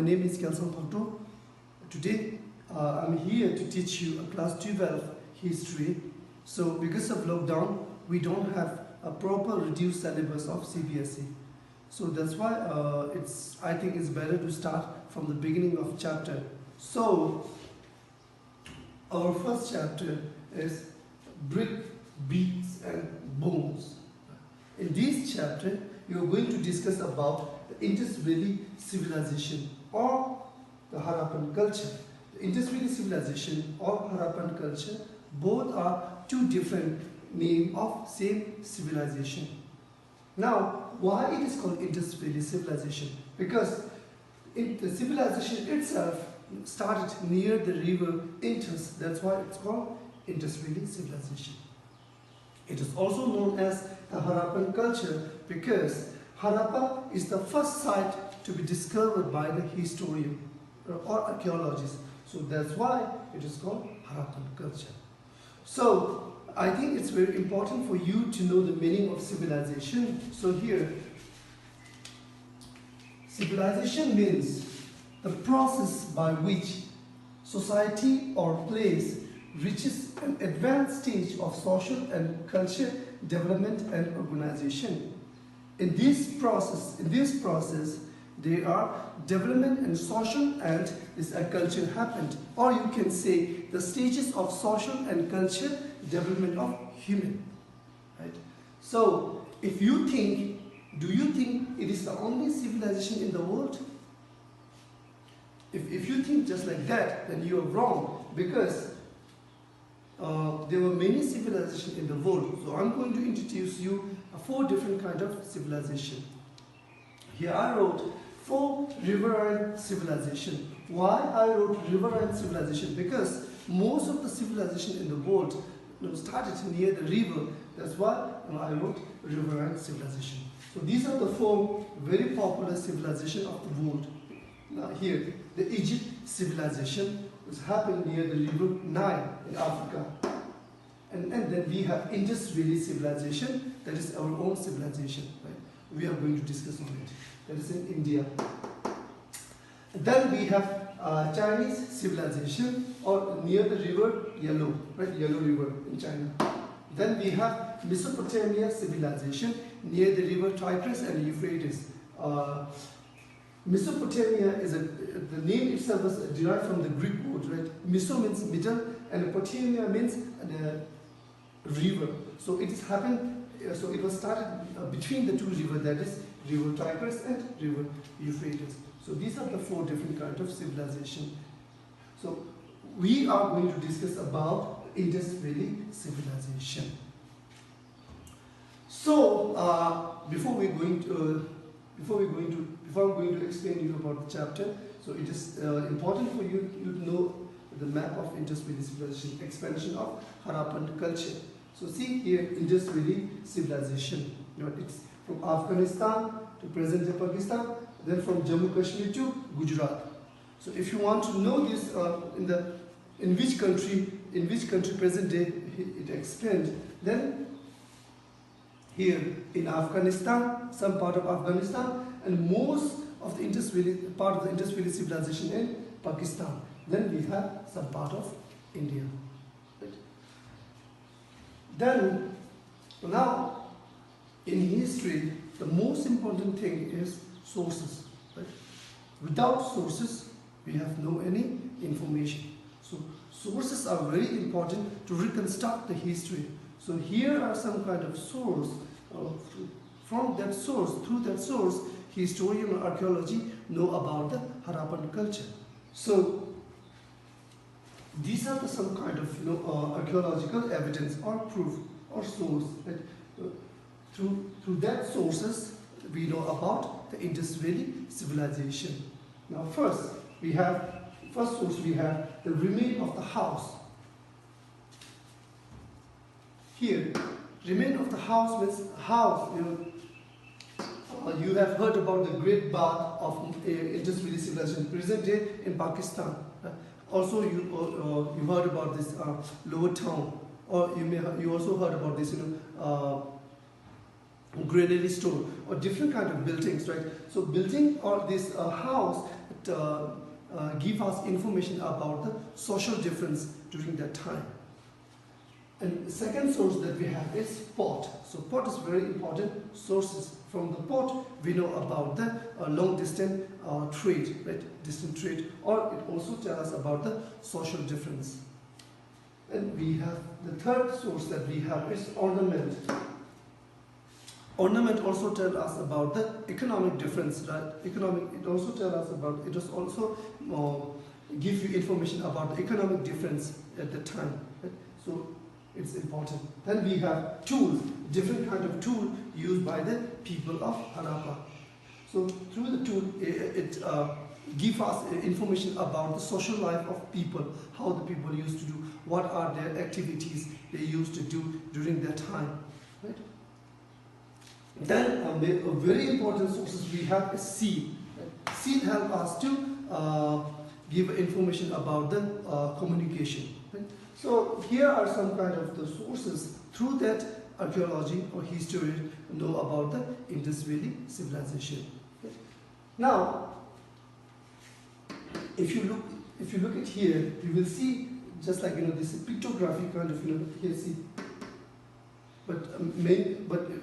name is Kelson Thotto. Today I'm here to teach you a class 12 history. So because of lockdown, we don't have a proper reduced syllabus of CBSE. So that's why I think it's better to start from the beginning of chapter. So our first chapter is brick, beats and bones. In this chapter, you are going to discuss about the Indus Valley civilization or the Harappan culture. The Indus Valley civilization or Harappan culture, both are two different names of same civilization. Now, why it is called Indus Valley civilization? Because the civilization itself started near the river Indus. That's why it's called Indus Valley civilization. It is also known as the Harappan culture because Harappa is the first site to be discovered by the historian or archaeologists. So that's why it is called Harappan culture. So I think it's very important for you to know the meaning of civilization. So here, civilization means the process by which society or place reaches an advanced stage of social and cultural development and organization. In this process, there are development and social and this culture happened, or you can say the stages of social and cultural development of human. Right? So, if you think, do you think it is the only civilization in the world? If you think just like that, then you are wrong, because there were many civilizations in the world. So I'm going to introduce you 4 different kinds of civilization. Here I wrote 4 riverine civilization. Why I wrote riverine civilization? Because most of the civilization in the world started near the river. That's why I wrote riverine civilization. So these are the 4 very popular civilizations of the world. Now here, the Egypt civilization, which happened near the river Nile in Africa. And then we have Indus Valley civilization, that is our own civilization. Right? We are going to discuss on it. That is in India. Then we have Chinese civilization or near the river Yellow, right? Yellow River in China. Then we have Mesopotamia civilization near the river Tigris and Euphrates. Mesopotamia is the name itself was derived from the Greek word, right? Meso means middle and Potamia means river. So it happened. So it was started between the 2 rivers, that is river Tigris and river Euphrates. So these are the 4 different kinds of civilization. So we are going to discuss about Indus Valley civilization. So before I'm going to explain you about the chapter, so it is important for you to know the map of Indus Valley civilization, expansion of Harappan culture. So see here, Indus Valley civilization. It's from Afghanistan to present-day Pakistan, then from Jammu Kashmir to Gujarat. So if you want to know this in which country present day it extends, then here in Afghanistan, some part of Afghanistan, and most of the Indus Valley, part of the Indus Valley civilization in Pakistan. Then we have some part of India. Right? Then, now, in history, the most important thing is sources. Right? Without sources, we have no any information. So, sources are very important to reconstruct the history. So, here are some kind of source. From that source, through that source, historian or archaeology know about the Harappan culture. So these are some kind of archaeological evidence or proof or source. Right? Through that sources, we know about the Indus Valley civilization. Now first source we have the remain of the house. Here, remain of the house means house. You have heard about the Great Bath of Indus Valley civilization, present day in Pakistan. Also, you heard about this Lower Town, or you also heard about this granary store, or different kind of buildings, right? So building or this house give us information about the social difference during that time. And the second source that we have is port. So port is very important sources. From the port we know about the long distance trade, right? Distant trade, or it also tells us about the social difference. And we have the third source that we have is ornament. Ornament also tells us about the economic difference, right? It also tells us about, it is also give you information about the economic difference at the time, right? So it's important. Then we have tools, different kind of tool used by the people of Harappa. So through the tool, it gives us information about the social life of people, how the people used to do, what are their activities they used to do during their time, right? Then a very important sources we have is seed. Right? Seed help us to give information about the communication. Right? So here are some kind of the sources through that archaeology or history know about the Indus Valley civilization. Right? Now, if you look at here, you will see just like this pictography kind of here see. But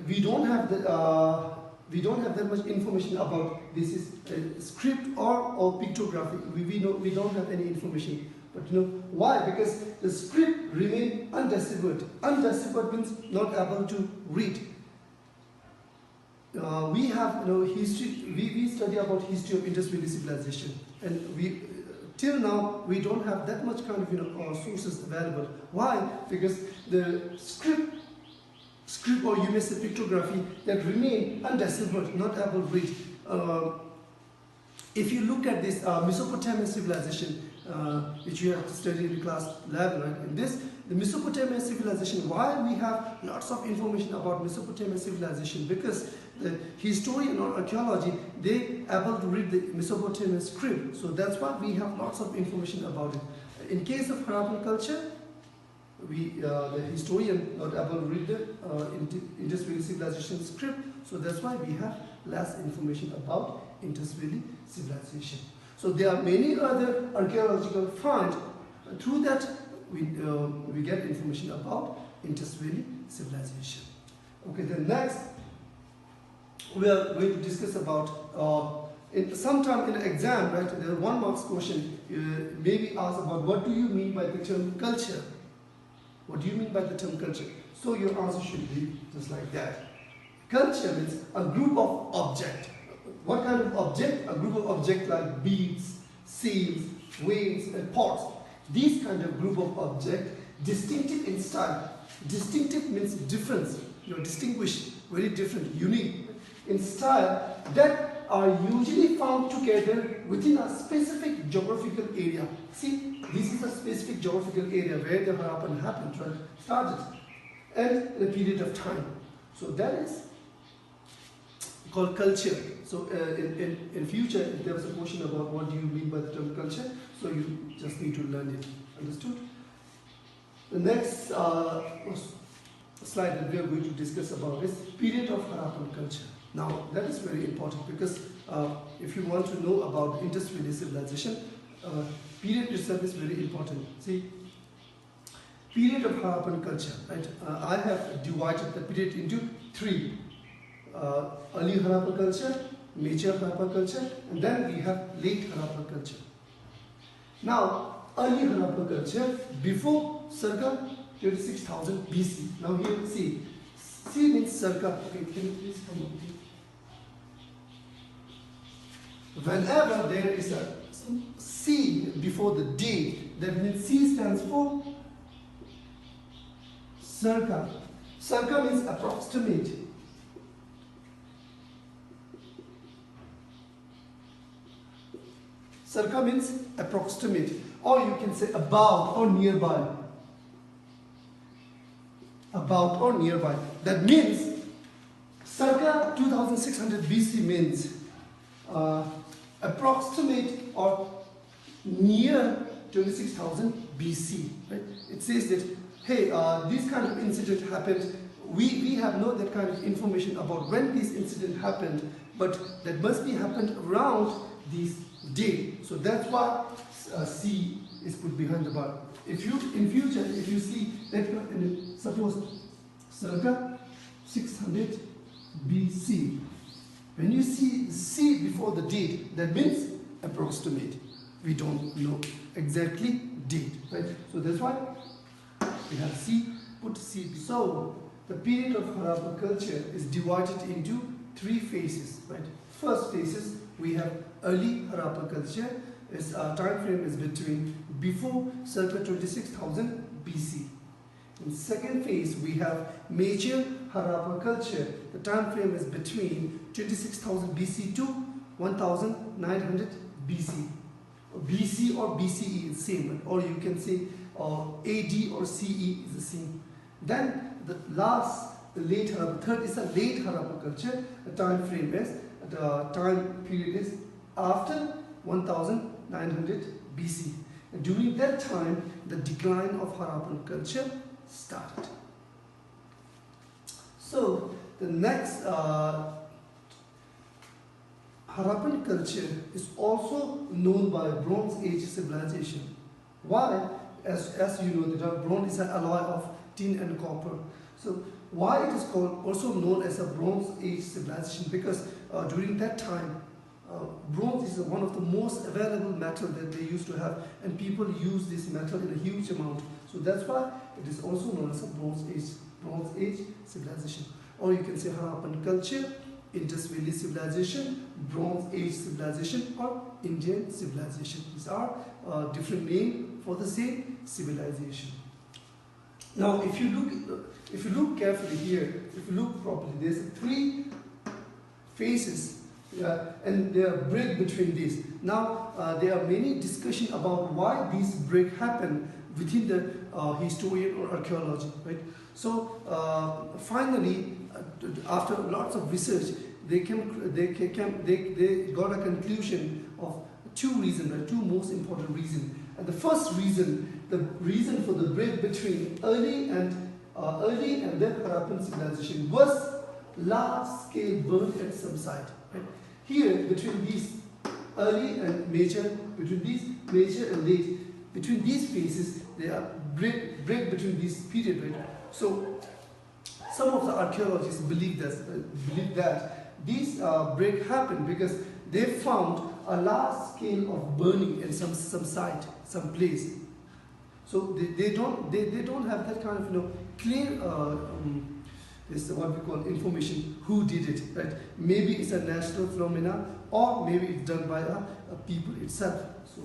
we don't have that much information about this is script or pictography. We don't have any information. But why? Because the script remain undeciphered. Undeciphered means not able to read. We have history. We study about history of Indus Valley civilization, and till now we don't have that much kind of sources available. Why? Because the script or you may say pictography that remain undeciphered, not able to read. If you look at this Mesopotamian civilization, which you have studied in class 11, right? In this, the Mesopotamian civilization, why we have lots of information about Mesopotamian civilization? Because the historian or archaeology, they able to read the Mesopotamian script. So that's why we have lots of information about it. In case of Harappan culture, the historian not able to read the Indus Valley civilization script, so that's why we have less information about Indus Valley civilization. So there are many other archaeological finds. Through that, we get information about Indus Valley civilization. Okay, then next we are going to discuss about sometime in an exam, right? There are 1 mark question maybe asked about what do you mean by the term culture. What do you mean by the term culture? So your answer should be just like that. Culture means a group of objects. What kind of object? A group of objects like beads, seals, wings, and pots. These kind of group of objects, distinctive in style. Distinctive means difference. Distinguished, very different, unique in style, that are usually found together within a specific geographical area. See, this is a specific geographical area where the Harappan happened, right? Started, and in a period of time. So that is called culture. So in future, if there was a question about what do you mean by the term culture, so you just need to learn it. Understood? The next slide that we are going to discuss about is period of Harappan culture. Now that is very important because if you want to know about Indus Valley civilization, period itself is very important. See, period of Harappan culture, right? I have divided the period into 3. Early Harappan culture, major Harappan culture, and then we have late Harappan culture. Now, early Harappan culture before circa 26,000 BC. Now here, see, C means circa. Okay, can you please come up here? Whenever there is a C before the date, that means C stands for circa. Circa means approximate. Circa means approximate, or you can say about or nearby. About or nearby. That means circa 2600 BC means approximate or near 26,000 BC. Right? It says that, hey, this kind of incident happened we have no that kind of information about when this incident happened, but that must be happened around this date. So that's why C is put behind the bar. If you in future, if you see that suppose circa 600 BC, when you see C before the date, that means approximate. We don't know exactly date, right? So that's why we have C, put C. So the period of Harappa culture is divided into 3 phases, right? First phases, we have early Harappa culture. Its time frame is between before circa 26,000 BC. In second phase, we have major Harappa culture. The time frame is between 26,000 BC to 1,900 BC. BC or BCE is same, or you can say AD or CE is the same. Then the late Harappa, third is a late Harappa culture. The time frame is, the time period is after 1900 BC. And during that time, the decline of Harappan culture started. So the next Harappan culture is also known by Bronze Age civilization. Why? As you know, that bronze is an alloy of tin and copper. So why it is called also known as a Bronze Age civilization? Because during that time, bronze is one of the most available metal that they used to have, and people use this metal in a huge amount. So that's why it is also known as a Bronze Age civilization. Or you can say Harappan culture, Indus Valley civilization, Bronze Age civilization, or Indian civilization. These are different names for the same civilization. Now, if you look carefully here, if you look properly, there's 3 phases, and there are break between these. Now, there are many discussion about why these break happen within the historian or archaeology, right? So, finally, after lots of research, they got a conclusion of 2 reasons, right? 2 most important reasons. And the first reason, the reason for the break between early and then Harappan civilization was large-scale burn at some site. Right? Here, between these early and major, between these major and late, between these phases, there are break between these periods. Right? So, some of the archaeologists believe that these break happened because they found a large scale of burning in some site, some place. So they don't have that kind of clear this what we call information who did it, right? Maybe it's a natural phenomena, or maybe it's done by a people itself. So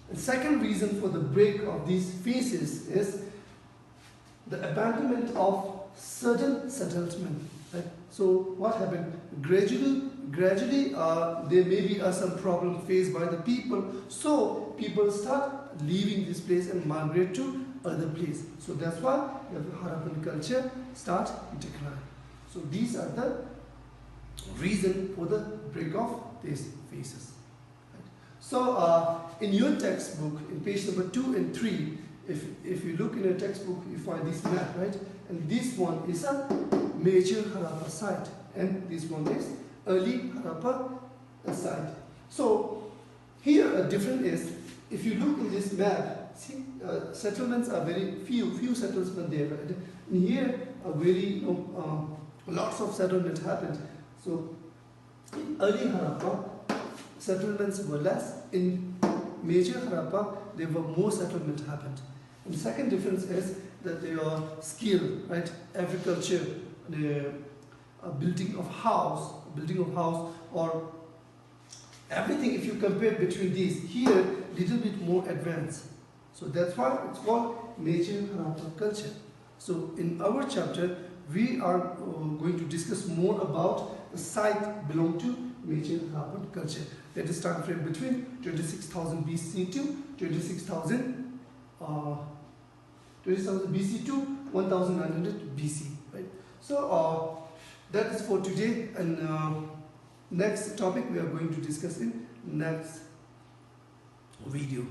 the second reason for the break of these phases is the abandonment of certain settlement. Right? So what happened? Gradually, there may be some problem faced by the people. So people start leaving this place and migrate to other place. So that's why the Harappan culture start decline. So these are the reason for the break of these phases. Right? So in your textbook, in page number 2 and 3, if you look in a textbook, you find this map, right? And this one is a major Harappa site, and this one is early Harappa site. So here a difference is, if you look in this map, see settlements are very few settlements there, right? And here a very lots of settlement happened. So in early Harappa, settlements were less. In major Harappa, there were more settlement happened. And the second difference is that they are skill, right? Agriculture, the building of house, or everything. If you compare between these, here little bit more advanced. So that's why it's called major Harappa culture. So in our chapter, we are going to discuss more about the site belong to major Harappan culture. That is time frame between 26,000 BC to 26,000 BC to 1900 BC. Right? So that is for today, and next topic we are going to discuss in next video.